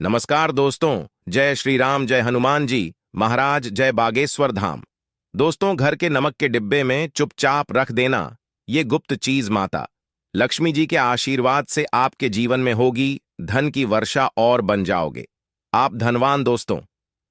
नमस्कार दोस्तों। जय श्री राम, जय हनुमान जी महाराज, जय बागेश्वर धाम। दोस्तों, घर के नमक के डिब्बे में चुपचाप रख देना ये गुप्त चीज माता लक्ष्मी जी के आशीर्वाद से आपके जीवन में होगी धन की वर्षा और बन जाओगे आप धनवान। दोस्तों,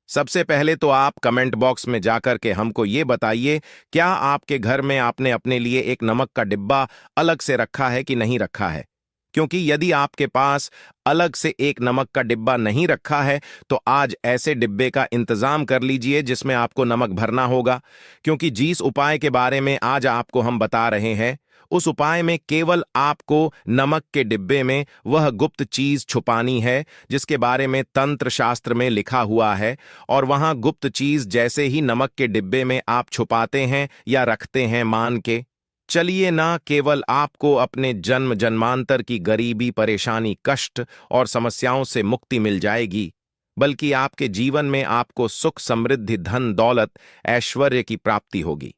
सबसे पहले तो आप कमेंट बॉक्स में जाकर के हमको ये बताइए, क्या आपके घर में आपने अपने लिए एक नमक का डिब्बा अलग से रखा है कि नहीं रखा है? क्योंकि यदि आपके पास अलग से एक नमक का डिब्बा नहीं रखा है तो आज ऐसे डिब्बे का इंतजाम कर लीजिए जिसमें आपको नमक भरना होगा। क्योंकि जिस उपाय के बारे में आज आपको हम बता रहे हैं उस उपाय में केवल आपको नमक के डिब्बे में वह गुप्त चीज छुपानी है जिसके बारे में तंत्र शास्त्र में लिखा हुआ है। और वहां गुप्त चीज जैसे ही नमक के डिब्बे में आप छुपाते हैं या रखते हैं, मान के चलिए, ना केवल आपको अपने जन्म जन्मांतर की गरीबी, परेशानी, कष्ट और समस्याओं से मुक्ति मिल जाएगी, बल्कि आपके जीवन में आपको सुख, समृद्धि, धन, दौलत, ऐश्वर्य की प्राप्ति होगी।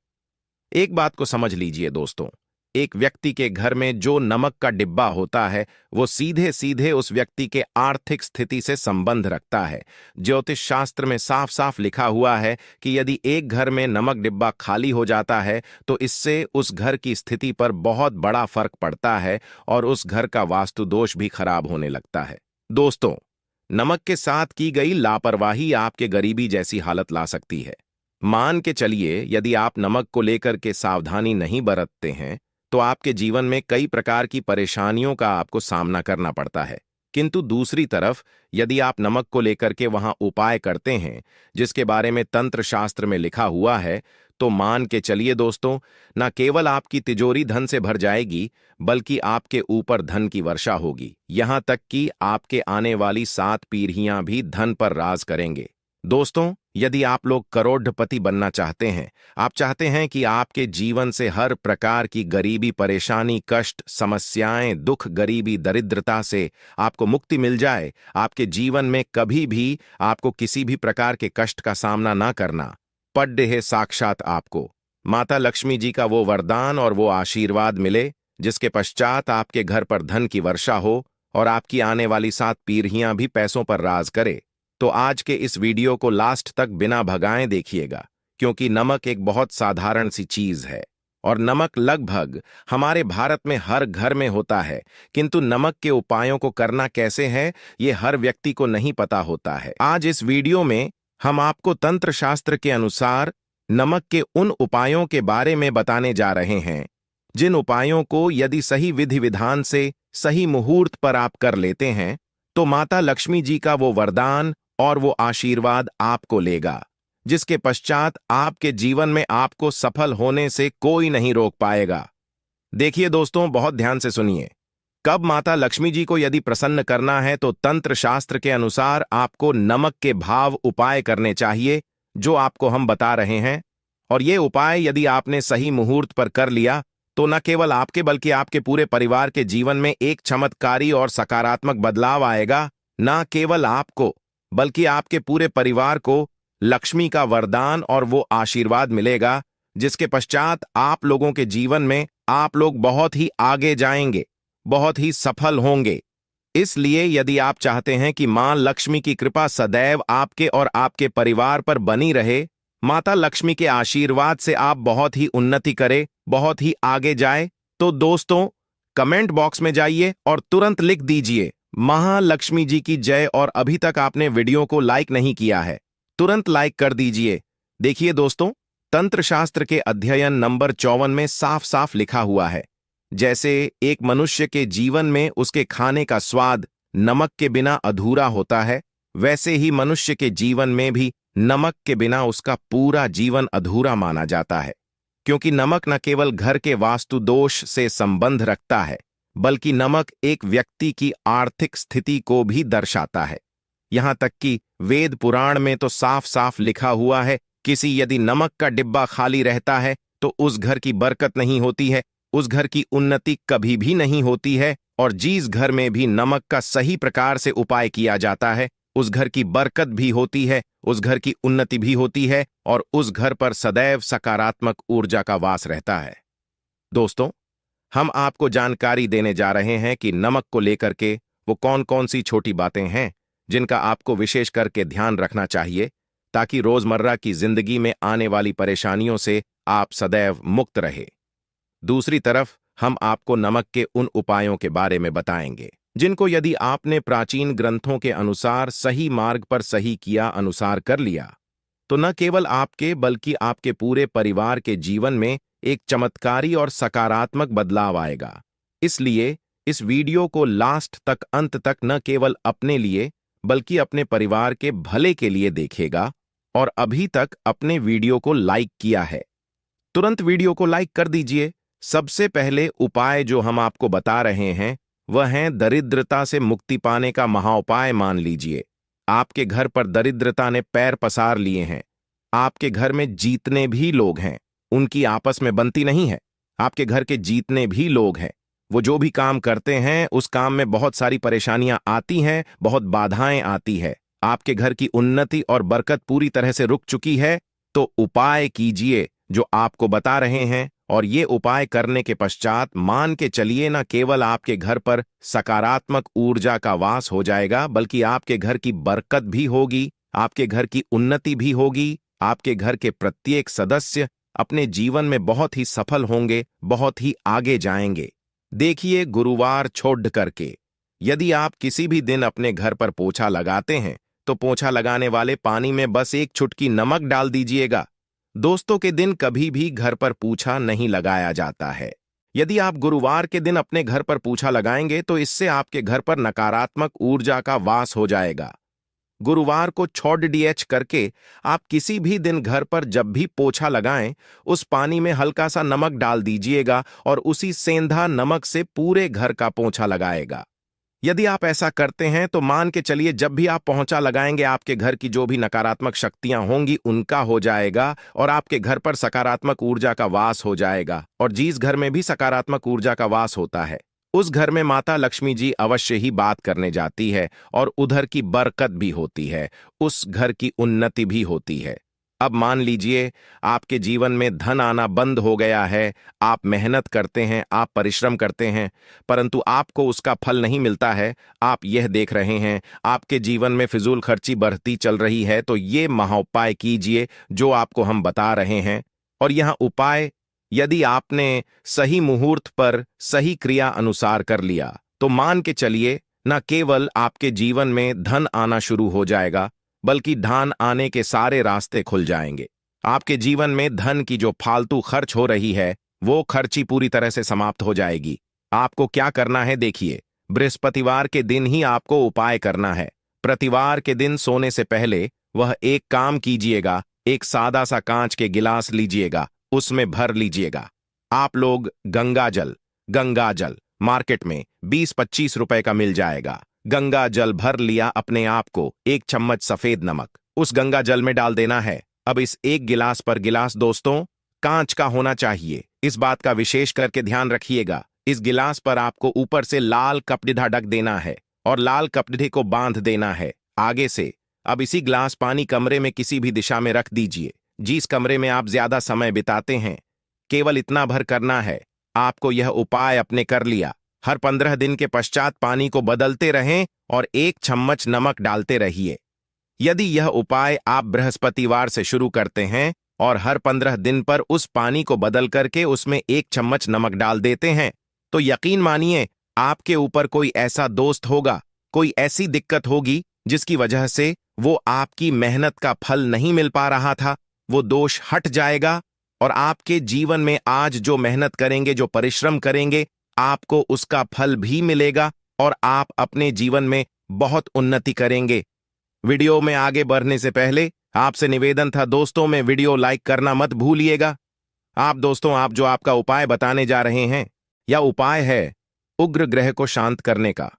एक बात को समझ लीजिए दोस्तों, एक व्यक्ति के घर में जो नमक का डिब्बा होता है वो सीधे सीधे उस व्यक्ति के आर्थिक स्थिति से संबंध रखता है। ज्योतिष शास्त्र में साफ साफ लिखा हुआ है कि यदि एक घर में नमक डिब्बा खाली हो जाता है तो इससे उस घर की स्थिति पर बहुत बड़ा फर्क पड़ता है और उस घर का वास्तु दोष भी खराब होने लगता है। दोस्तों, नमक के साथ की गई लापरवाही आपके गरीबी जैसी हालत ला सकती है। मान के चलिए, यदि आप नमक को लेकर के सावधानी नहीं बरतते हैं तो आपके जीवन में कई प्रकार की परेशानियों का आपको सामना करना पड़ता है। किंतु दूसरी तरफ यदि आप नमक को लेकर के वहां उपाय करते हैं जिसके बारे में तंत्र शास्त्र में लिखा हुआ है, तो मान के चलिए दोस्तों, न केवल आपकी तिजोरी धन से भर जाएगी बल्कि आपके ऊपर धन की वर्षा होगी। यहां तक कि आपके आने वाली 7 पीढ़ियां भी धन पर राज करेंगे। दोस्तों, यदि आप लोग करोड़पति बनना चाहते हैं, आप चाहते हैं कि आपके जीवन से हर प्रकार की गरीबी, परेशानी, कष्ट, समस्याएं, दुख, गरीबी, दरिद्रता से आपको मुक्ति मिल जाए, आपके जीवन में कभी भी आपको किसी भी प्रकार के कष्ट का सामना ना करना पड़े है, साक्षात आपको माता लक्ष्मी जी का वो वरदान और वो आशीर्वाद मिले जिसके पश्चात आपके घर पर धन की वर्षा हो और आपकी आने वाली 7 पीढ़ियां भी पैसों पर राज करे, तो आज के इस वीडियो को लास्ट तक बिना भगाए देखिएगा। क्योंकि नमक एक बहुत साधारण सी चीज है और नमक लगभग हमारे भारत में हर घर में होता है, किंतु नमक के उपायों को करना कैसे है ये हर व्यक्ति को नहीं पता होता है। आज इस वीडियो में हम आपको तंत्र शास्त्र के अनुसार नमक के उन उपायों के बारे में बताने जा रहे हैं जिन उपायों को यदि सही विधि विधान से सही मुहूर्त पर आप कर लेते हैं तो माता लक्ष्मी जी का वो वरदान और वो आशीर्वाद आपको लेगा, जिसके पश्चात आपके जीवन में आपको सफल होने से कोई नहीं रोक पाएगा। देखिए दोस्तों, बहुत ध्यान से सुनिए। कब माता लक्ष्मी जी को यदि प्रसन्न करना है तो तंत्र शास्त्र के अनुसार आपको नमक के भाव उपाय करने चाहिए जो आपको हम बता रहे हैं। और ये उपाय यदि आपने सही मुहूर्त पर कर लिया तो न केवल आपके बल्कि आपके पूरे परिवार के जीवन में एक चमत्कारी और सकारात्मक बदलाव आएगा। न केवल आपको बल्कि आपके पूरे परिवार को लक्ष्मी का वरदान और वो आशीर्वाद मिलेगा जिसके पश्चात आप लोगों के जीवन में आप लोग बहुत ही आगे जाएंगे, बहुत ही सफल होंगे। इसलिए यदि आप चाहते हैं कि मां लक्ष्मी की कृपा सदैव आपके और आपके परिवार पर बनी रहे, माता लक्ष्मी के आशीर्वाद से आप बहुत ही उन्नति करें, बहुत ही आगे जाए, तो दोस्तों कमेंट बॉक्स में जाइए और तुरंत लिख दीजिए महालक्ष्मी जी की जय। और अभी तक आपने वीडियो को लाइक नहीं किया है, तुरंत लाइक कर दीजिए। देखिए दोस्तों, तंत्र शास्त्र के अध्ययन नंबर 54 में साफ साफ लिखा हुआ है, जैसे एक मनुष्य के जीवन में उसके खाने का स्वाद नमक के बिना अधूरा होता है, वैसे ही मनुष्य के जीवन में भी नमक के बिना उसका पूरा जीवन अधूरा माना जाता है। क्योंकि नमक न केवल घर के वास्तु दोष से संबंध रखता है बल्कि नमक एक व्यक्ति की आर्थिक स्थिति को भी दर्शाता है। यहां तक कि वेद पुराण में तो साफ साफ लिखा हुआ है, किसी यदि नमक का डिब्बा खाली रहता है तो उस घर की बरकत नहीं होती है, उस घर की उन्नति कभी भी नहीं होती है। और जिस घर में भी नमक का सही प्रकार से उपाय किया जाता है उस घर की बरकत भी होती है, उस घर की उन्नति भी होती है और उस घर पर सदैव सकारात्मक ऊर्जा का वास रहता है। दोस्तों, हम आपको जानकारी देने जा रहे हैं कि नमक को लेकर के वो कौन कौन सी छोटी बातें हैं जिनका आपको विशेष करके ध्यान रखना चाहिए ताकि रोजमर्रा की जिंदगी में आने वाली परेशानियों से आप सदैव मुक्त रहे। दूसरी तरफ हम आपको नमक के उन उपायों के बारे में बताएंगे जिनको यदि आपने प्राचीन ग्रंथों के अनुसार सही मार्ग पर सही किया अनुसार कर लिया तो न केवल आपके बल्कि आपके पूरे परिवार के जीवन में एक चमत्कारी और सकारात्मक बदलाव आएगा। इसलिए इस वीडियो को लास्ट तक अंत तक न केवल अपने लिए बल्कि अपने परिवार के भले के लिए देखेगा। और अभी तक अपने वीडियो को लाइक किया है तुरंत वीडियो को लाइक कर दीजिए। सबसे पहले उपाय जो हम आपको बता रहे हैं वह है दरिद्रता से मुक्ति पाने का महाउपाय। मान लीजिए आपके घर पर दरिद्रता ने पैर पसार लिए हैं। आपके घर में जीतने भी लोग हैं, उनकी आपस में बनती नहीं है। आपके घर के जीतने भी लोग हैं, वो जो भी काम करते हैं उस काम में बहुत सारी परेशानियां आती हैं, बहुत बाधाएं आती है। आपके घर की उन्नति और बरकत पूरी तरह से रुक चुकी है। तो उपाय कीजिए जो आपको बता रहे हैं, और ये उपाय करने के पश्चात मान के चलिए न केवल आपके घर पर सकारात्मक ऊर्जा का वास हो जाएगा बल्कि आपके घर की बरकत भी होगी, आपके घर की उन्नति भी होगी। आपके घर के प्रत्येक सदस्य अपने जीवन में बहुत ही सफल होंगे, बहुत ही आगे जाएंगे। देखिए गुरुवार छोड़ करके यदि आप किसी भी दिन अपने घर पर पोछा लगाते हैं तो पोछा लगाने वाले पानी में बस एक चुटकी नमक डाल दीजिएगा। दोस्तों के दिन कभी भी घर पर पोछा नहीं लगाया जाता है। यदि आप गुरुवार के दिन अपने घर पर पोछा लगाएंगे तो इससे आपके घर पर नकारात्मक ऊर्जा का वास हो जाएगा। गुरुवार को छोड़ डीएच करके आप किसी भी दिन घर पर जब भी पोछा लगाएं उस पानी में हल्का सा नमक डाल दीजिएगा और उसी सेंधा नमक से पूरे घर का पोछा लगाएगा। यदि आप ऐसा करते हैं तो मान के चलिए जब भी आप पोछा लगाएंगे आपके घर की जो भी नकारात्मक शक्तियां होंगी उनका हो जाएगा और आपके घर पर सकारात्मक ऊर्जा का वास हो जाएगा। और जिस घर में भी सकारात्मक ऊर्जा का वास होता है उस घर में माता लक्ष्मी जी अवश्य ही बात करने जाती है और उधर की बरकत भी होती है, उस घर की उन्नति भी होती है। अब मान लीजिए आपके जीवन में धन आना बंद हो गया है। आप मेहनत करते हैं, आप परिश्रम करते हैं, परंतु आपको उसका फल नहीं मिलता है। आप यह देख रहे हैं आपके जीवन में फिजूल खर्ची बढ़ती चल रही है। तो ये महाउपाय कीजिए जो आपको हम बता रहे हैं। और यह उपाय यदि आपने सही मुहूर्त पर सही क्रिया अनुसार कर लिया तो मान के चलिए न केवल आपके जीवन में धन आना शुरू हो जाएगा बल्कि धन आने के सारे रास्ते खुल जाएंगे। आपके जीवन में धन की जो फालतू खर्च हो रही है वो खर्ची पूरी तरह से समाप्त हो जाएगी। आपको क्या करना है देखिए, बृहस्पतिवार के दिन ही आपको उपाय करना है। प्रतिवार के दिन सोने से पहले वह एक काम कीजिएगा, एक सादा सा कांच के गिलास लीजिएगा, उसमें भर लीजिएगा। आप लोग गंगा जल मार्केट में 20-25 रुपए का मिल जाएगा। गंगा जल भर लिया, अपने आप को एक चम्मच सफेद नमक उस गंगा जल में डाल देना है। अब इस एक गिलास पर गिलास दोस्तों कांच का होना चाहिए, इस बात का विशेष करके ध्यान रखिएगा। इस गिलास पर आपको ऊपर से लाल कपड़िधा ढक देना है और लाल कपड़े को बांध देना है आगे से। अब इसी गिलास पानी कमरे में किसी भी दिशा में रख दीजिए, जिस कमरे में आप ज्यादा समय बिताते हैं। केवल इतना भर करना है। आपको यह उपाय अपने कर लिया। हर 15 दिन के पश्चात पानी को बदलते रहें और एक चम्मच नमक डालते रहिए। यदि यह उपाय आप बृहस्पतिवार से शुरू करते हैं और हर 15 दिन पर उस पानी को बदल करके उसमें एक चम्मच नमक डाल देते हैं तो यकीन मानिए आपके ऊपर कोई ऐसा दोस्त होगा, कोई ऐसी दिक्कत होगी जिसकी वजह से वो आपकी मेहनत का फल नहीं मिल पा रहा था, वो दोष हट जाएगा और आपके जीवन में आज जो मेहनत करेंगे, जो परिश्रम करेंगे, आपको उसका फल भी मिलेगा और आप अपने जीवन में बहुत उन्नति करेंगे। वीडियो में आगे बढ़ने से पहले आपसे निवेदन था दोस्तों, में वीडियो लाइक करना मत भूलिएगा। आप दोस्तों, आप जो आपका उपाय बताने जा रहे हैं यह उपाय है उग्र ग्रह को शांत करने का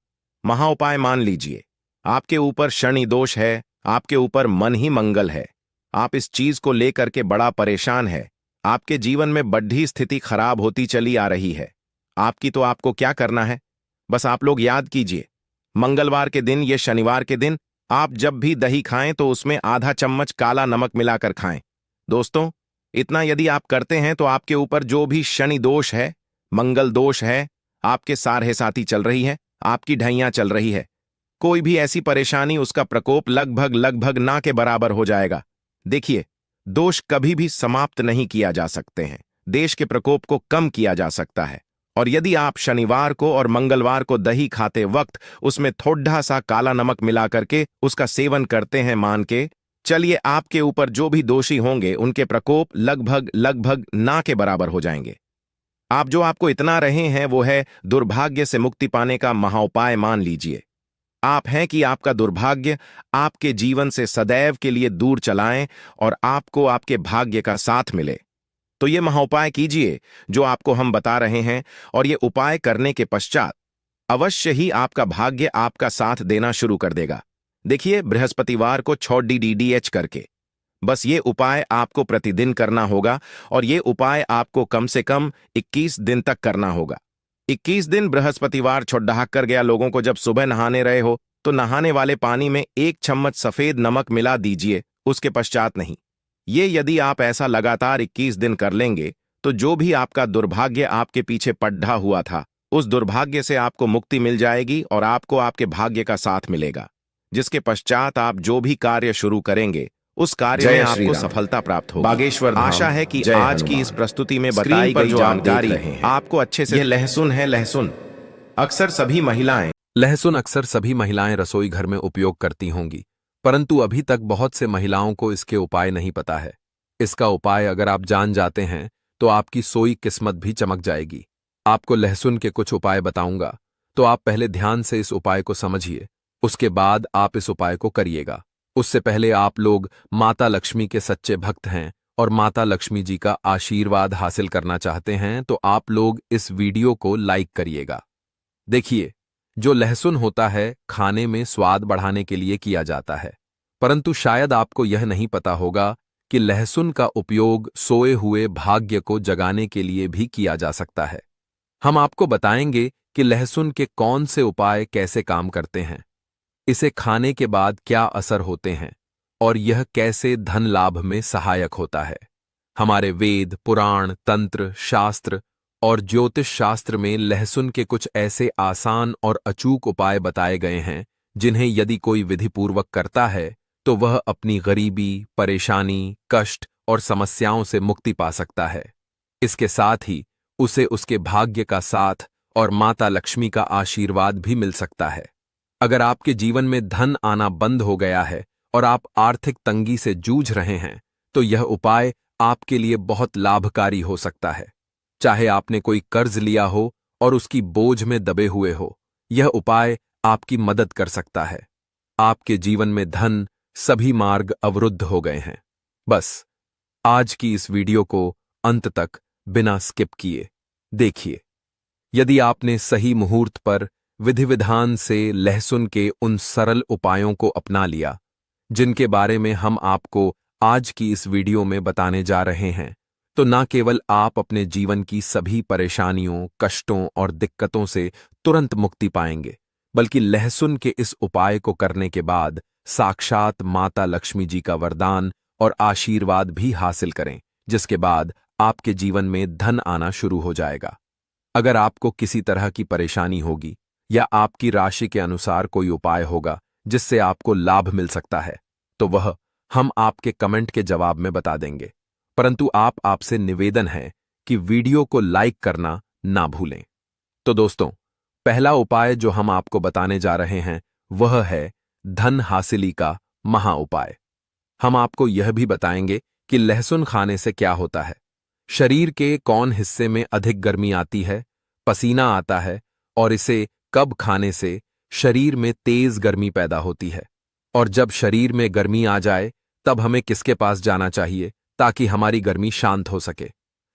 महाउपाय। मान लीजिए आपके ऊपर शनि दोष है, आपके ऊपर मन ही मंगल है, आप इस चीज को लेकर के बड़ा परेशान है, आपके जीवन में बढ़ी स्थिति खराब होती चली आ रही है आपकी। तो आपको क्या करना है, बस आप लोग याद कीजिए, मंगलवार के दिन या शनिवार के दिन आप जब भी दही खाएं तो उसमें आधा चम्मच काला नमक मिलाकर खाएं। दोस्तों, इतना यदि आप करते हैं तो आपके ऊपर जो भी शनि दोष है, मंगल दोष है, आपके सारहे साथी चल रही है, आपकी ढैया चल रही है, कोई भी ऐसी परेशानी, उसका प्रकोप लगभग लगभग ना के बराबर हो जाएगा। देखिए, दोष कभी भी समाप्त नहीं किया जा सकते हैं, देश के प्रकोप को कम किया जा सकता है। और यदि आप शनिवार को और मंगलवार को दही खाते वक्त उसमें थोड़ा सा काला नमक मिला करके उसका सेवन करते हैं, मान के चलिए आपके ऊपर जो भी दोषी होंगे उनके प्रकोप लगभग लगभग ना के बराबर हो जाएंगे। आप जो आपको इतना रहे हैं वो है दुर्भाग्य से मुक्ति पाने का महाउपाय मान लीजिए। आप हैं कि आपका दुर्भाग्य आपके जीवन से सदैव के लिए दूर चलाएं और आपको आपके भाग्य का साथ मिले। तो ये महाउपाय कीजिए जो आपको हम बता रहे हैं, और ये उपाय करने के पश्चात अवश्य ही आपका भाग्य आपका साथ देना शुरू कर देगा। देखिए, बृहस्पतिवार को 6 DDH करके बस ये उपाय आपको प्रतिदिन करना होगा, और ये उपाय आपको कम से कम 21 दिन तक करना होगा। 21 दिन बृहस्पतिवार छुट्टा कर गया लोगों को, जब सुबह नहाने रहे हो तो नहाने वाले पानी में 1 चम्मच सफेद नमक मिला दीजिए, उसके पश्चात नहीं। ये यदि आप ऐसा लगातार 21 दिन कर लेंगे तो जो भी आपका दुर्भाग्य आपके पीछे पड्ढा हुआ था, उस दुर्भाग्य से आपको मुक्ति मिल जाएगी और आपको आपके भाग्य का साथ मिलेगा, जिसके पश्चात आप जो भी कार्य शुरू करेंगे उस कार्य में आपको सफलता प्राप्त होगी। बागेश्वर धाम। आशा है कि आज की इस प्रस्तुति में बताई गई जानकारी आपको अच्छे से। यह लहसुन है, लहसुन अक्सर सभी महिलाएं रसोई घर में उपयोग करती होंगी, परंतु अभी तक बहुत से महिलाओं को इसके उपाय नहीं पता है। इसका उपाय अगर आप जान जाते हैं तो आपकी सोई किस्मत भी चमक जाएगी। आपको लहसुन के कुछ उपाय बताऊंगा, तो आप पहले ध्यान से इस उपाय को समझिए, उसके बाद आप इस उपाय को करिएगा। उससे पहले आप लोग माता लक्ष्मी के सच्चे भक्त हैं और माता लक्ष्मी जी का आशीर्वाद हासिल करना चाहते हैं, तो आप लोग इस वीडियो को लाइक करिएगा। देखिए, जो लहसुन होता है खाने में स्वाद बढ़ाने के लिए किया जाता है, परंतु शायद आपको यह नहीं पता होगा कि लहसुन का उपयोग सोए हुए भाग्य को जगाने के लिए भी किया जा सकता है। हम आपको बताएंगे कि लहसुन के कौन से उपाय कैसे काम करते हैं, इसे खाने के बाद क्या असर होते हैं और यह कैसे धन लाभ में सहायक होता है। हमारे वेद, पुराण, तंत्र, शास्त्र और ज्योतिष शास्त्र में लहसुन के कुछ ऐसे आसान और अचूक उपाय बताए गए हैं जिन्हें यदि कोई विधिपूर्वक करता है तो वह अपनी गरीबी, परेशानी, कष्ट और समस्याओं से मुक्ति पा सकता है। इसके साथ ही उसे उसके भाग्य का साथ और माता लक्ष्मी का आशीर्वाद भी मिल सकता है। अगर आपके जीवन में धन आना बंद हो गया है और आप आर्थिक तंगी से जूझ रहे हैं, तो यह उपाय आपके लिए बहुत लाभकारी हो सकता है। चाहे आपने कोई कर्ज लिया हो और उसकी बोझ में दबे हुए हो, यह उपाय आपकी मदद कर सकता है। आपके जीवन में धन सभी मार्ग अवरुद्ध हो गए हैं। बस आज की इस वीडियो को अंत तक बिना स्किप किए देखिए। यदि आपने सही मुहूर्त पर विधि विधान से लहसुन के उन सरल उपायों को अपना लिया जिनके बारे में हम आपको आज की इस वीडियो में बताने जा रहे हैं, तो न केवल आप अपने जीवन की सभी परेशानियों, कष्टों और दिक्कतों से तुरंत मुक्ति पाएंगे, बल्कि लहसुन के इस उपाय को करने के बाद साक्षात माता लक्ष्मी जी का वरदान और आशीर्वाद भी हासिल करें, जिसके बाद आपके जीवन में धन आना शुरू हो जाएगा। अगर आपको किसी तरह की परेशानी होगी या आपकी राशि के अनुसार कोई उपाय होगा जिससे आपको लाभ मिल सकता है, तो वह हम आपके कमेंट के जवाब में बता देंगे। परंतु आपसे निवेदन है कि वीडियो को लाइक करना ना भूलें। तो दोस्तों, पहला उपाय जो हम आपको बताने जा रहे हैं वह है धन हासिली का महा उपाय। हम आपको यह भी बताएंगे कि लहसुन खाने से क्या होता है, शरीर के कौन हिस्से में अधिक गर्मी आती है, पसीना आता है, और इसे कब खाने से शरीर में तेज गर्मी पैदा होती है, और जब शरीर में गर्मी आ जाए तब हमें किसके पास जाना चाहिए ताकि हमारी गर्मी शांत हो सके।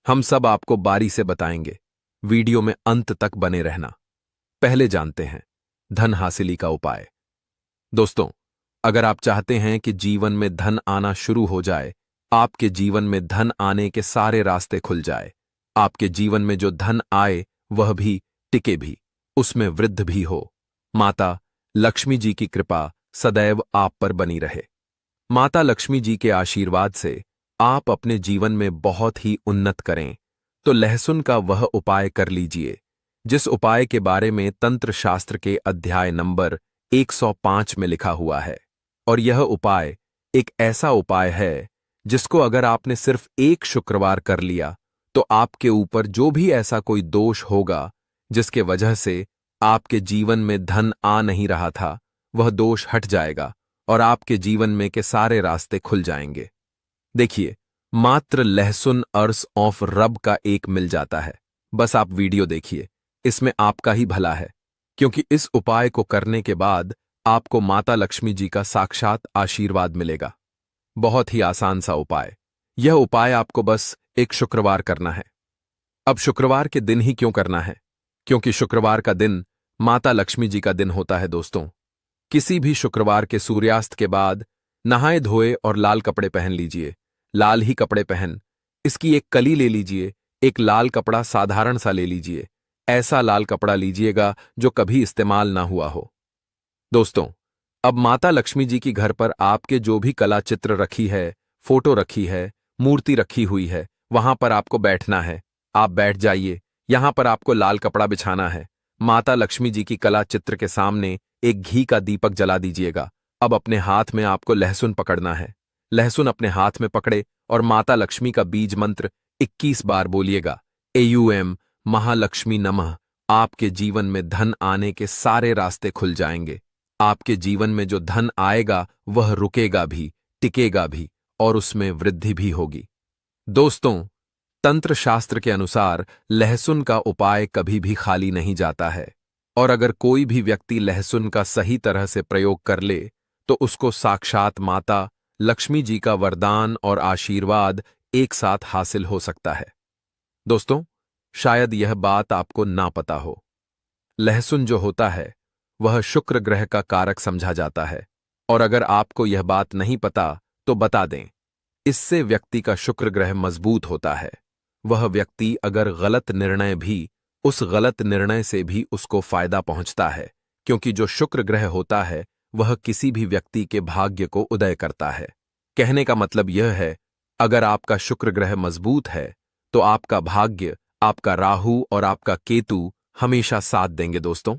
हम सब आपको बारी से बताएंगे, वीडियो में अंत तक बने रहना। पहले जानते हैं धन हासिली का उपाय। दोस्तों, अगर आप चाहते हैं कि जीवन में धन आना शुरू हो जाए, आपके जीवन में धन आने के सारे रास्ते खुल जाए, आपके जीवन में जो धन आए वह भी टिके भी, उसमें वृद्धि भी हो, माता लक्ष्मी जी की कृपा सदैव आप पर बनी रहे, माता लक्ष्मी जी के आशीर्वाद से आप अपने जीवन में बहुत ही उन्नत करें, तो लहसुन का वह उपाय कर लीजिए जिस उपाय के बारे में तंत्र शास्त्र के अध्याय नंबर 105 में लिखा हुआ है। और यह उपाय एक ऐसा उपाय है जिसको अगर आपने सिर्फ एक शुक्रवार कर लिया तो आपके ऊपर जो भी ऐसा कोई दोष होगा जिसके वजह से आपके जीवन में धन आ नहीं रहा था, वह दोष हट जाएगा और आपके जीवन में के सारे रास्ते खुल जाएंगे। देखिए, मात्र लहसुन अर्स ऑफ रब का एक मिल जाता है। बस आप वीडियो देखिए, इसमें आपका ही भला है, क्योंकि इस उपाय को करने के बाद आपको माता लक्ष्मी जी का साक्षात आशीर्वाद मिलेगा। बहुत ही आसान सा उपाय। यह उपाय आपको बस एक शुक्रवार करना है। अब शुक्रवार के दिन ही क्यों करना है? क्योंकि शुक्रवार का दिन माता लक्ष्मी जी का दिन होता है दोस्तों। किसी भी शुक्रवार के सूर्यास्त के बाद नहाए धोए और लाल कपड़े पहन लीजिए। लाल ही कपड़े पहन इसकी एक कली ले लीजिए। एक लाल कपड़ा साधारण सा ले लीजिए। ऐसा लाल कपड़ा लीजिएगा जो कभी इस्तेमाल ना हुआ हो। दोस्तों, अब माता लक्ष्मी जी की घर पर आपके जो भी कला चित्र रखी है, फोटो रखी है, मूर्ति रखी हुई है, वहां पर आपको बैठना है। आप बैठ जाइए। यहां पर आपको लाल कपड़ा बिछाना है। माता लक्ष्मी जी की कला चित्र के सामने एक घी का दीपक जला दीजिएगा। अब अपने हाथ में आपको लहसुन पकड़ना है। लहसुन अपने हाथ में पकड़े और माता लक्ष्मी का बीज मंत्र 21 बार बोलिएगा। एयूएम महालक्ष्मी नमः। आपके जीवन में धन आने के सारे रास्ते खुल जाएंगे। आपके जीवन में जो धन आएगा वह रुकेगा भी, टिकेगा भी और उसमें वृद्धि भी होगी। दोस्तों, तंत्र शास्त्र के अनुसार लहसुन का उपाय कभी भी खाली नहीं जाता है और अगर कोई भी व्यक्ति लहसुन का सही तरह से प्रयोग कर ले तो उसको साक्षात माता लक्ष्मी जी का वरदान और आशीर्वाद एक साथ हासिल हो सकता है। दोस्तों, शायद यह बात आपको ना पता हो, लहसुन जो होता है वह शुक्र ग्रह का कारक समझा जाता है। और अगर आपको यह बात नहीं पता तो बता दें, इससे व्यक्ति का शुक्र ग्रह मजबूत होता है। वह व्यक्ति अगर गलत निर्णय भी, उस गलत निर्णय से भी उसको फायदा पहुंचता है, क्योंकि जो शुक्र ग्रह होता है वह किसी भी व्यक्ति के भाग्य को उदय करता है। कहने का मतलब यह है, अगर आपका शुक्र ग्रह मजबूत है तो आपका भाग्य, आपका राहु और आपका केतु हमेशा साथ देंगे। दोस्तों,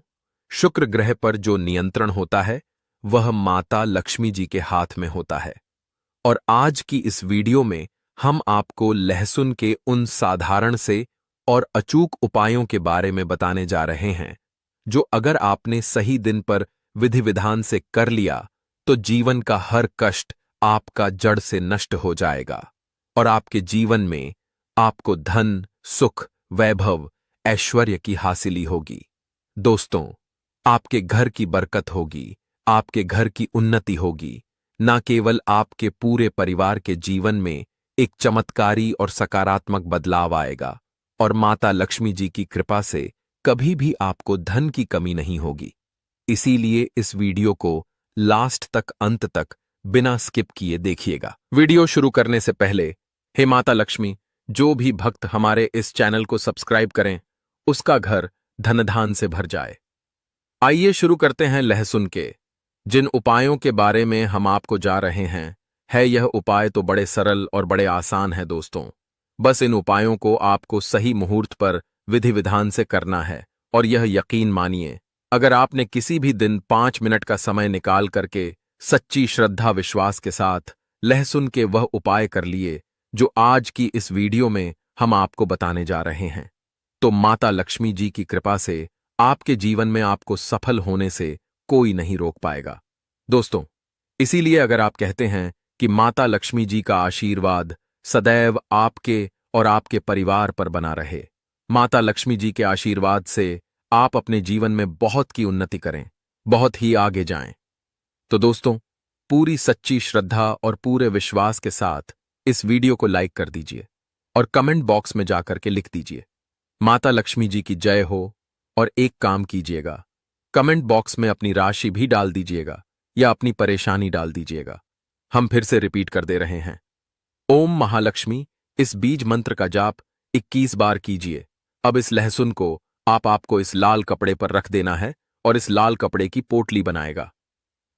शुक्र ग्रह पर जो नियंत्रण होता है वह माता लक्ष्मी जी के हाथ में होता है। और आज की इस वीडियो में हम आपको लहसुन के उन साधारण से और अचूक उपायों के बारे में बताने जा रहे हैं जो अगर आपने सही दिन पर विधि विधान से कर लिया तो जीवन का हर कष्ट आपका जड़ से नष्ट हो जाएगा और आपके जीवन में आपको धन, सुख, वैभव, ऐश्वर्य की हासिली होगी। दोस्तों, आपके घर की बरकत होगी, आपके घर की उन्नति होगी। न केवल आपके पूरे परिवार के जीवन में एक चमत्कारी और सकारात्मक बदलाव आएगा और माता लक्ष्मी जी की कृपा से कभी भी आपको धन की कमी नहीं होगी। इसीलिए इस वीडियो को लास्ट तक, अंत तक बिना स्किप किए देखिएगा। वीडियो शुरू करने से पहले, हे माता लक्ष्मी, जो भी भक्त हमारे इस चैनल को सब्सक्राइब करें उसका घर धनधान से भर जाए। आइए शुरू करते हैं लहसुन के जिन उपायों के बारे में हम आपको जा रहे हैं। यह उपाय तो बड़े सरल और बड़े आसान है दोस्तों। बस इन उपायों को आपको सही मुहूर्त पर विधि विधान से करना है और यह यकीन मानिए, अगर आपने किसी भी दिन 5 मिनट का समय निकाल करके सच्ची श्रद्धा विश्वास के साथ लहसुन के वह उपाय कर लिए जो आज की इस वीडियो में हम आपको बताने जा रहे हैं, तो माता लक्ष्मी जी की कृपा से आपके जीवन में आपको सफल होने से कोई नहीं रोक पाएगा। दोस्तों, इसीलिए अगर आप कहते हैं कि माता लक्ष्मी जी का आशीर्वाद सदैव आपके और आपके परिवार पर बना रहे, माता लक्ष्मी जी के आशीर्वाद से आप अपने जीवन में बहुत की उन्नति करें, बहुत ही आगे जाएं, तो दोस्तों, पूरी सच्ची श्रद्धा और पूरे विश्वास के साथ इस वीडियो को लाइक कर दीजिए और कमेंट बॉक्स में जाकर के लिख दीजिए, माता लक्ष्मी जी की जय हो। और एक काम कीजिएगा, कमेंट बॉक्स में अपनी राशि भी डाल दीजिएगा या अपनी परेशानी डाल दीजिएगा। हम फिर से रिपीट कर दे रहे हैं, ओम महालक्ष्मी। इस बीज मंत्र का जाप 21 बार कीजिए। अब इस लहसुन को आपको इस लाल कपड़े पर रख देना है और इस लाल कपड़े की पोटली बनाएगा।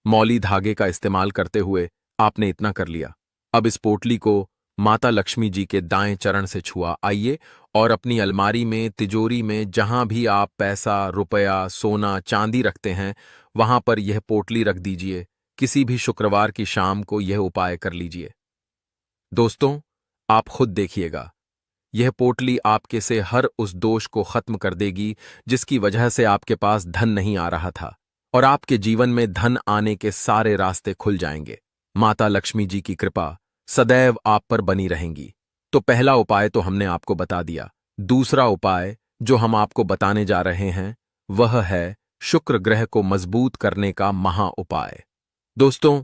मौली धागे का इस्तेमाल करते हुए आपने इतना कर लिया। अब इस पोटली को माता लक्ष्मी जी के दाएं चरण से छुआ आइए और अपनी अलमारी में, तिजोरी में, जहां भी आप पैसा, रुपया, सोना, चांदी रखते हैं वहां पर यह पोटली रख दीजिए। किसी भी शुक्रवार की शाम को यह उपाय कर लीजिए। दोस्तों, आप खुद देखिएगा, यह पोटली आपके से हर उस दोष को खत्म कर देगी जिसकी वजह से आपके पास धन नहीं आ रहा था, और आपके जीवन में धन आने के सारे रास्ते खुल जाएंगे। माता लक्ष्मी जी की कृपा सदैव आप पर बनी रहेंगी। तो पहला उपाय तो हमने आपको बता दिया। दूसरा उपाय जो हम आपको बताने जा रहे हैं वह है शुक्र ग्रह को मजबूत करने का महा उपाय। दोस्तों,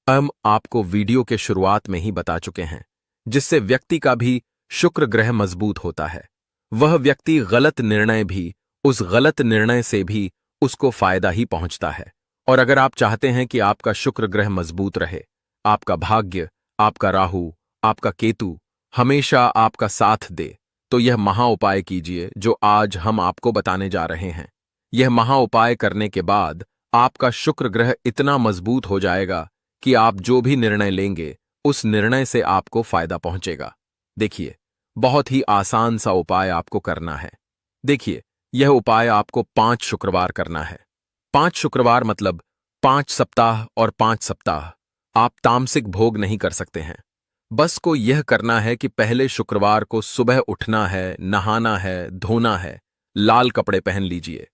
हम आपको वीडियो के शुरुआत में ही बता चुके हैं, जिससे व्यक्ति का भी शुक्र ग्रह मजबूत होता है। वह व्यक्ति गलत निर्णय भी, उस गलत निर्णय से भी उसको फायदा ही पहुंचता है। और अगर आप चाहते हैं कि आपका शुक्र ग्रह मजबूत रहे, आपका भाग्य, आपका राहु, आपका केतु हमेशा आपका साथ दे, तो यह महा उपाय कीजिए जो आज हम आपको बताने जा रहे हैं। यह महा उपाय करने के बाद आपका शुक्र ग्रह इतना मजबूत हो जाएगा कि आप जो भी निर्णय लेंगे उस निर्णय से आपको फायदा पहुंचेगा। देखिए, बहुत ही आसान सा उपाय आपको करना है। देखिए, यह उपाय आपको 5 शुक्रवार करना है। 5 शुक्रवार मतलब 5 सप्ताह, और 5 सप्ताह आप तामसिक भोग नहीं कर सकते हैं। बस को यह करना है कि पहले शुक्रवार को सुबह उठना है, नहाना है, धोना है, लाल कपड़े पहन लीजिए।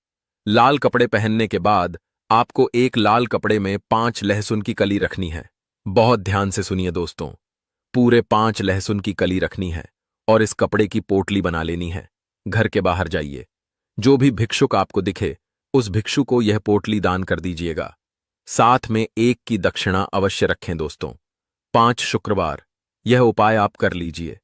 लाल कपड़े पहनने के बाद आपको एक लाल कपड़े में 5 लहसुन की कली रखनी है। बहुत ध्यान से सुनिए दोस्तों, पूरे 5 लहसुन की कली रखनी है और इस कपड़े की पोटली बना लेनी है। घर के बाहर जाइए, जो भी भिक्षुक आपको दिखे उस भिक्षु को यह पोटली दान कर दीजिएगा। साथ में 1 की दक्षिणा अवश्य रखें। दोस्तों, 5 शुक्रवार यह उपाय आप कर लीजिए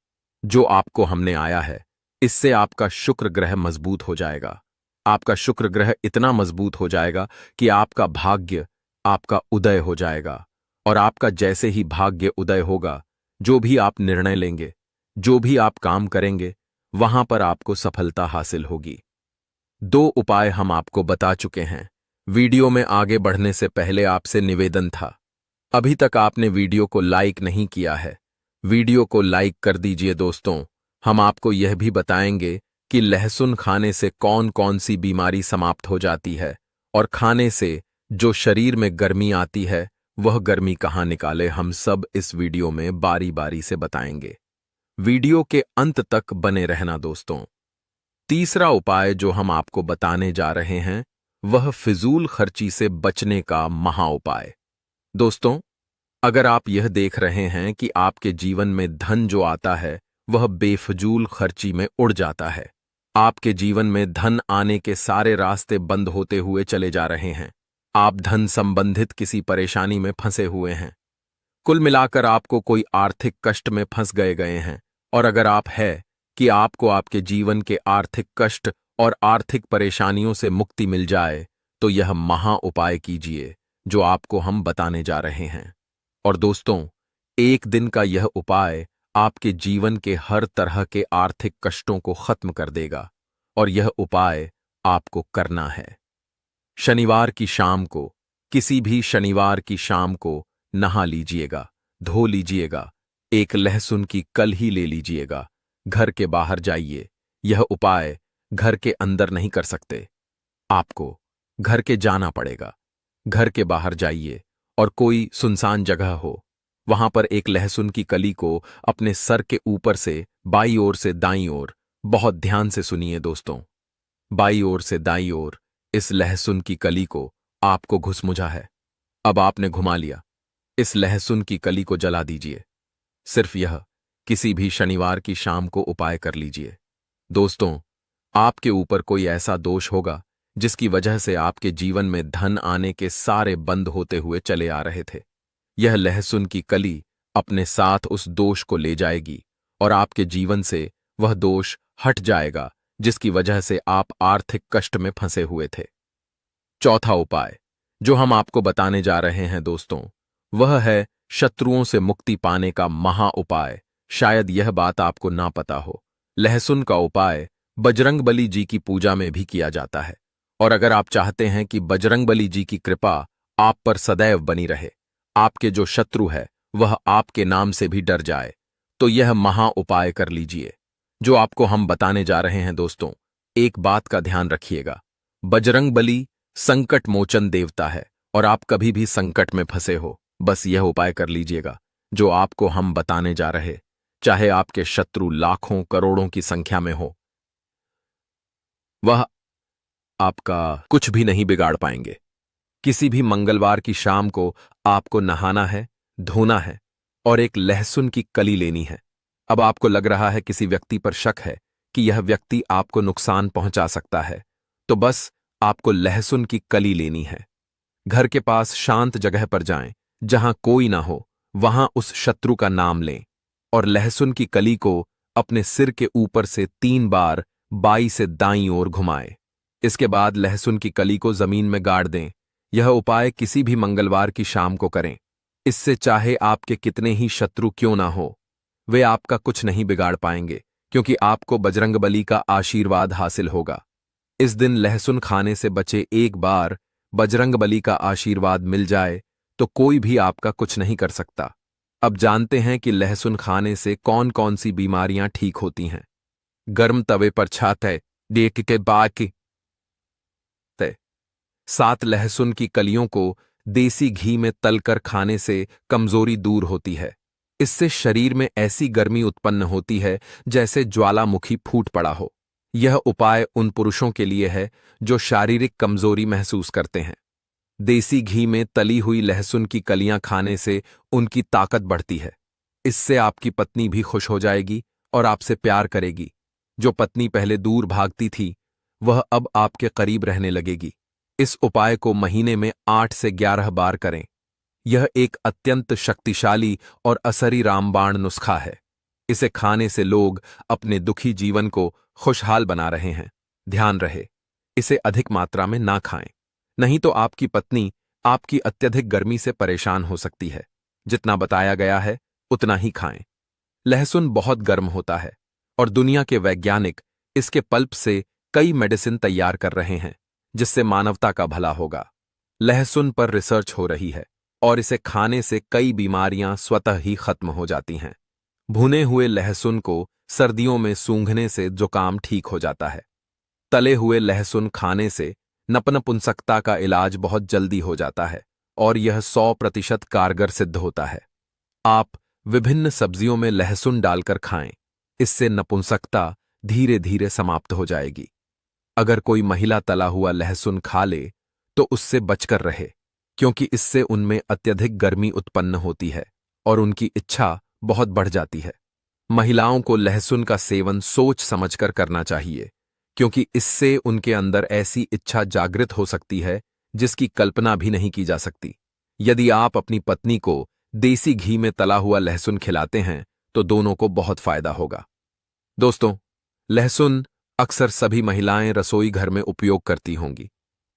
जो आपको हमने आया है। इससे आपका शुक्र ग्रह मजबूत हो जाएगा। आपका शुक्र ग्रह इतना मजबूत हो जाएगा कि आपका भाग्य, आपका उदय हो जाएगा। और आपका जैसे ही भाग्य उदय होगा, जो भी आप निर्णय लेंगे, जो भी आप काम करेंगे, वहां पर आपको सफलता हासिल होगी। 2 उपाय हम आपको बता चुके हैं। वीडियो में आगे बढ़ने से पहले आपसे निवेदन था, अभी तक आपने वीडियो को लाइक नहीं किया है, वीडियो को लाइक कर दीजिए। दोस्तों, हम आपको यह भी बताएंगे कि लहसुन खाने से कौन कौन सी बीमारी समाप्त हो जाती है, और खाने से जो शरीर में गर्मी आती है वह गर्मी कहाँ निकाले, हम सब इस वीडियो में बारी बारी से बताएंगे। वीडियो के अंत तक बने रहना दोस्तों। तीसरा उपाय जो हम आपको बताने जा रहे हैं वह फिजूल खर्ची से बचने का महा उपाय। दोस्तों, अगर आप यह देख रहे हैं कि आपके जीवन में धन जो आता है वह बेफजूल खर्ची में उड़ जाता है, आपके जीवन में धन आने के सारे रास्ते बंद होते हुए चले जा रहे हैं, आप धन संबंधित किसी परेशानी में फंसे हुए हैं, कुल मिलाकर आपको कोई आर्थिक कष्ट में फंस गए हैं, और अगर आप है कि आपको आपके जीवन के आर्थिक कष्ट और आर्थिक परेशानियों से मुक्ति मिल जाए, तो यह महा उपाय कीजिए जो आपको हम बताने जा रहे हैं। और दोस्तों, एक दिन का यह उपाय आपके जीवन के हर तरह के आर्थिक कष्टों को खत्म कर देगा, और यह उपाय आपको करना है। शनिवार की शाम को, किसी भी शनिवार की शाम को नहा लीजिएगा, धो लीजिएगा, एक लहसुन की कल ही ले लीजिएगा, घर के बाहर जाइए। यह उपाय घर के अंदर नहीं कर सकते, आपको घर के जाना पड़ेगा। घर के बाहर जाइए और कोई सुनसान जगह हो, वहां पर एक लहसुन की कली को अपने सर के ऊपर से बाईं ओर से दाईं ओर, बहुत ध्यान से सुनिए दोस्तों, बाईं ओर से दाईं ओर इस लहसुन की कली को आपको घुसमुझा है। अब आपने घुमा लिया, इस लहसुन की कली को जला दीजिए। सिर्फ यह किसी भी शनिवार की शाम को उपाय कर लीजिए। दोस्तों, आपके ऊपर कोई ऐसा दोष होगा जिसकी वजह से आपके जीवन में धन आने के सारे बंद होते हुए चले आ रहे थे, यह लहसुन की कली अपने साथ उस दोष को ले जाएगी और आपके जीवन से वह दोष हट जाएगा जिसकी वजह से आप आर्थिक कष्ट में फंसे हुए थे। चौथा उपाय जो हम आपको बताने जा रहे हैं दोस्तों, वह है शत्रुओं से मुक्ति पाने का महा उपाय। शायद यह बात आपको ना पता हो, लहसुन का उपाय बजरंगबली जी की पूजा में भी किया जाता है, और अगर आप चाहते हैं कि बजरंगबली जी की कृपा आप पर सदैव बनी रहे, आपके जो शत्रु है वह आपके नाम से भी डर जाए, तो यह महा उपाय कर लीजिए जो आपको हम बताने जा रहे हैं। दोस्तों, एक बात का ध्यान रखिएगा, बजरंगबली संकट मोचन देवता है और आप कभी भी संकट में फंसे हो, बस यह उपाय कर लीजिएगा जो आपको हम बताने जा रहे, चाहे आपके शत्रु लाखों करोड़ों की संख्या में हो, वह आपका कुछ भी नहीं बिगाड़ पाएंगे। किसी भी मंगलवार की शाम को आपको नहाना है, धोना है और एक लहसुन की कली लेनी है। अब आपको लग रहा है किसी व्यक्ति पर शक है कि यह व्यक्ति आपको नुकसान पहुंचा सकता है, तो बस आपको लहसुन की कली लेनी है। घर के पास शांत जगह पर जाएं, जहां कोई ना हो, वहां उस शत्रु का नाम लें और लहसुन की कली को अपने सिर के ऊपर से 3 बार बाईं से दाईं ओर घुमाएं। इसके बाद लहसुन की कली को जमीन में गाड़ दें। यह उपाय किसी भी मंगलवार की शाम को करें। इससे चाहे आपके कितने ही शत्रु क्यों ना हो, वे आपका कुछ नहीं बिगाड़ पाएंगे, क्योंकि आपको बजरंगबली का आशीर्वाद हासिल होगा। इस दिन लहसुन खाने से बचे। एक बार बजरंगबली का आशीर्वाद मिल जाए तो कोई भी आपका कुछ नहीं कर सकता। अब जानते हैं कि लहसुन खाने से कौन कौन सी बीमारियां ठीक होती हैं। गर्म तवे पर छाते देख के बाकी 7 लहसुन की कलियों को देसी घी में तलकर खाने से कमजोरी दूर होती है। इससे शरीर में ऐसी गर्मी उत्पन्न होती है जैसे ज्वालामुखी फूट पड़ा हो। यह उपाय उन पुरुषों के लिए है जो शारीरिक कमजोरी महसूस करते हैं। देसी घी में तली हुई लहसुन की कलियां खाने से उनकी ताकत बढ़ती है। इससे आपकी पत्नी भी खुश हो जाएगी और आपसे प्यार करेगी। जो पत्नी पहले दूर भागती थी, वह अब आपके करीब रहने लगेगी। इस उपाय को महीने में 8 से 11 बार करें। यह एक अत्यंत शक्तिशाली और असरी रामबाण नुस्खा है। इसे खाने से लोग अपने दुखी जीवन को खुशहाल बना रहे हैं। ध्यान रहे, इसे अधिक मात्रा में ना खाएं, नहीं तो आपकी पत्नी आपकी अत्यधिक गर्मी से परेशान हो सकती है। जितना बताया गया है उतना ही खाएं। लहसुन बहुत गर्म होता है और दुनिया के वैज्ञानिक इसके पल्प से कई मेडिसिन तैयार कर रहे हैं, जिससे मानवता का भला होगा। लहसुन पर रिसर्च हो रही है और इसे खाने से कई बीमारियां स्वतः ही खत्म हो जाती हैं। भुने हुए लहसुन को सर्दियों में सूंघने से जुकाम ठीक हो जाता है। तले हुए लहसुन खाने से नपुंसकता का इलाज बहुत जल्दी हो जाता है और यह 100% कारगर सिद्ध होता है। आप विभिन्न सब्जियों में लहसुन डालकर खाएं, इससे नपुंसकता धीरे धीरे समाप्त हो जाएगी। अगर कोई महिला तला हुआ लहसुन खा ले तो उससे बचकर रहे, क्योंकि इससे उनमें अत्यधिक गर्मी उत्पन्न होती है और उनकी इच्छा बहुत बढ़ जाती है। महिलाओं को लहसुन का सेवन सोच समझकर करना चाहिए, क्योंकि इससे उनके अंदर ऐसी इच्छा जागृत हो सकती है जिसकी कल्पना भी नहीं की जा सकती। यदि आप अपनी पत्नी को देसी घी में तला हुआ लहसुन खिलाते हैं तो दोनों को बहुत फायदा होगा। दोस्तों, लहसुन अक्सर सभी महिलाएं रसोई घर में उपयोग करती होंगी,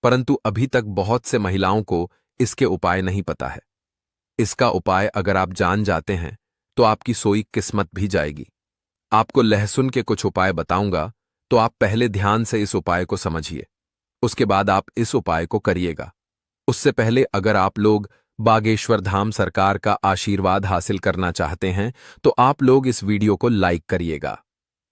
परंतु अभी तक बहुत से महिलाओं को इसके उपाय नहीं पता है। इसका उपाय अगर आप जान जाते हैं तो आपकी सोई किस्मत भी जाएगी। आपको लहसुन के कुछ उपाय बताऊंगा, तो आप पहले ध्यान से इस उपाय को समझिए, उसके बाद आप इस उपाय को करिएगा। उससे पहले अगर आप लोग बागेश्वर धाम सरकार का आशीर्वाद हासिल करना चाहते हैं तो आप लोग इस वीडियो को लाइक करिएगा।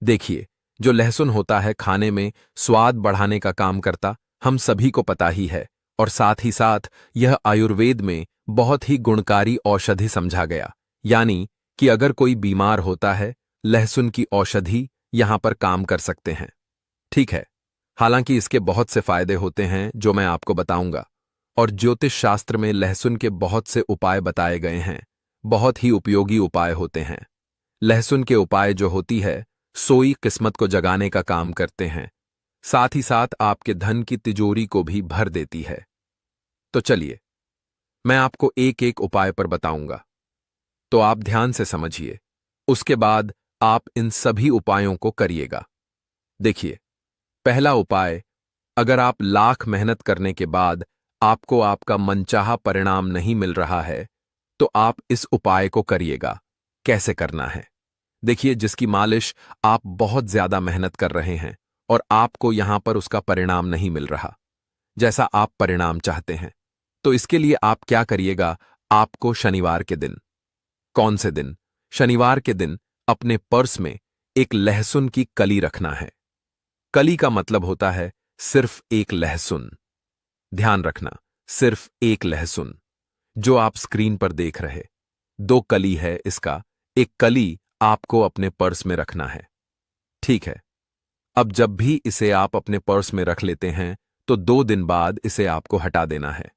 देखिए, जो लहसुन होता है खाने में स्वाद बढ़ाने का काम करता, हम सभी को पता ही है, और साथ ही साथ यह आयुर्वेद में बहुत ही गुणकारी औषधि समझा गया। यानी कि अगर कोई बीमार होता है, लहसुन की औषधि यहां पर काम कर सकते हैं। ठीक है, हालांकि इसके बहुत से फायदे होते हैं जो मैं आपको बताऊंगा, और ज्योतिष शास्त्र में लहसुन के बहुत से उपाय बताए गए हैं। बहुत ही उपयोगी उपाय होते हैं। लहसुन के उपाय जो होती है सोई किस्मत को जगाने का काम करते हैं, साथ ही साथ आपके धन की तिजोरी को भी भर देती है। तो चलिए, मैं आपको एक एक उपाय पर बताऊंगा, तो आप ध्यान से समझिए। उसके बाद आप इन सभी उपायों को करिएगा। देखिए, पहला उपाय, अगर आप लाख मेहनत करने के बाद आपको आपका मनचाहा परिणाम नहीं मिल रहा है तो आप इस उपाय को करिएगा। कैसे करना है? देखिए, जिसकी मालिश आप बहुत ज्यादा मेहनत कर रहे हैं और आपको यहां पर उसका परिणाम नहीं मिल रहा जैसा आप परिणाम चाहते हैं, तो इसके लिए आप क्या करिएगा? आपको शनिवार के दिन, कौन से दिन? शनिवार के दिन अपने पर्स में एक लहसुन की कली रखना है। कली का मतलब होता है सिर्फ एक लहसुन। ध्यान रखना, सिर्फ एक लहसुन जो आप स्क्रीन पर देख रहे, 2 कली है इसका, एक कली आपको अपने पर्स में रखना है। ठीक है। अब जब भी इसे आप अपने पर्स में रख लेते हैं तो 2 दिन बाद इसे आपको हटा देना है।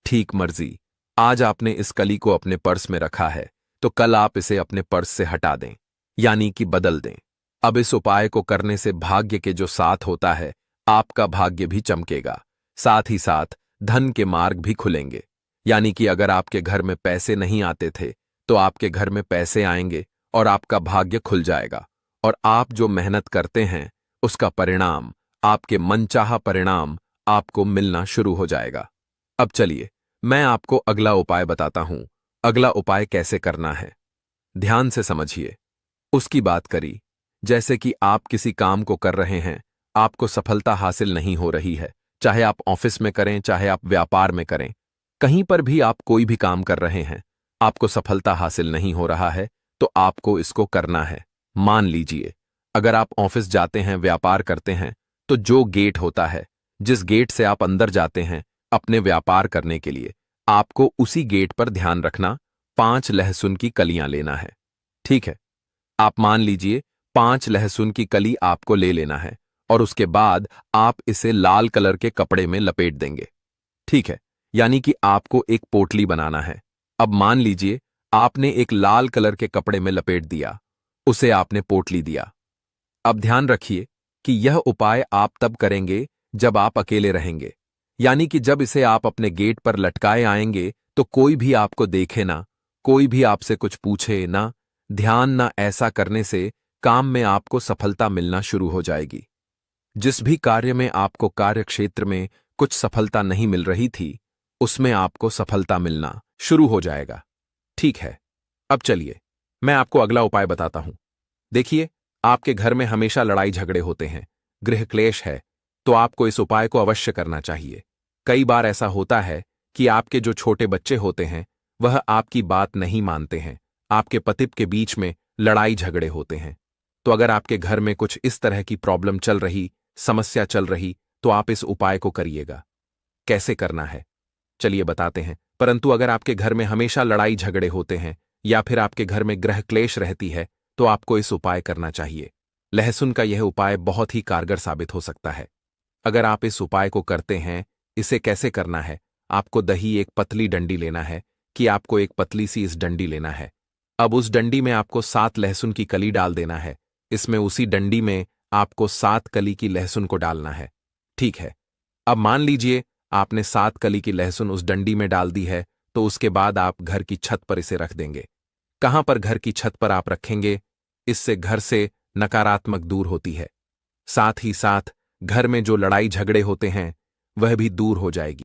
ठीक मर्जी, आज आपने इस कली को अपने पर्स में रखा है तो कल आप इसे अपने पर्स से हटा दें, यानी कि बदल दें। अब इस उपाय को करने से भाग्य के जो साथ होता है, आपका भाग्य भी चमकेगा, साथ ही साथ धन के मार्ग भी खुलेंगे। यानी कि अगर आपके घर में पैसे नहीं आते थे तो आपके घर में पैसे आएंगे और आपका भाग्य खुल जाएगा, और आप जो मेहनत करते हैं उसका परिणाम, आपके मनचाहा परिणाम आपको मिलना शुरू हो जाएगा। अब चलिए मैं आपको अगला उपाय बताता हूं। अगला उपाय कैसे करना है, ध्यान से समझिए। उसकी बात करी, जैसे कि आप किसी काम को कर रहे हैं, आपको सफलता हासिल नहीं हो रही है, चाहे आप ऑफिस में करें, चाहे आप व्यापार में करें, कहीं पर भी आप कोई भी काम कर रहे हैं, आपको सफलता हासिल नहीं हो रहा है, तो आपको इसको करना है। मान लीजिए, अगर आप ऑफिस जाते हैं, व्यापार करते हैं, तो जो गेट होता है, जिस गेट से आप अंदर जाते हैं अपने व्यापार करने के लिए, आपको उसी गेट पर ध्यान रखना, 5 लहसुन की कलियां लेना है। ठीक है। आप मान लीजिए 5 लहसुन की कली आपको ले लेना है और उसके बाद आप इसे लाल कलर के कपड़े में लपेट देंगे। ठीक है। यानी कि आपको एक पोटली बनाना है। अब मान लीजिए आपने एक लाल कलर के कपड़े में लपेट दिया, उसे आपने पोटली दिया। अब ध्यान रखिए कि यह उपाय आप तब करेंगे जब आप अकेले रहेंगे, यानी कि जब इसे आप अपने गेट पर लटकाए आएंगे तो कोई भी आपको देखे ना, कोई भी आपसे कुछ पूछे ना, ध्यान ना। ऐसा करने से काम में आपको सफलता मिलना शुरू हो जाएगी। जिस भी कार्य में आपको कार्य क्षेत्र में कुछ सफलता नहीं मिल रही थी, उसमें आपको सफलता मिलना शुरू हो जाएगा। ठीक है। अब चलिए मैं आपको अगला उपाय बताता हूं। देखिए, आपके घर में हमेशा लड़ाई झगड़े होते हैं, गृह क्लेश है, तो आपको इस उपाय को अवश्य करना चाहिए। कई बार ऐसा होता है कि आपके जो छोटे बच्चे होते हैं वह आपकी बात नहीं मानते हैं, आपके पति के बीच में लड़ाई झगड़े होते हैं। तो अगर आपके घर में कुछ इस तरह की प्रॉब्लम चल रही, समस्या चल रही, तो आप इस उपाय को करिएगा। कैसे करना है चलिए बताते हैं। परंतु अगर आपके घर में हमेशा लड़ाई झगड़े होते हैं या फिर आपके घर में गृह क्लेश रहती है, तो आपको इस उपाय करना चाहिए। लहसुन का यह उपाय बहुत ही कारगर साबित हो सकता है। अगर आप इस उपाय को करते हैं, इसे कैसे करना है, आपको दही एक पतली डंडी लेना है, कि आपको एक पतली सी इस डंडी लेना है। अब उस डंडी में आपको 7 लहसुन की कली डाल देना है। इसमें उसी डंडी में आपको 7 कली की लहसुन को डालना है। ठीक है। अब मान लीजिए आपने 7 कली की लहसुन उस डंडी में डाल दी है, तो उसके बाद आप घर की छत पर इसे रख देंगे। कहां पर घर की छत पर आप रखेंगे, इससे घर से नकारात्मक दूर होती है, साथ ही साथ घर में जो लड़ाई झगड़े होते हैं वह भी दूर हो जाएगी।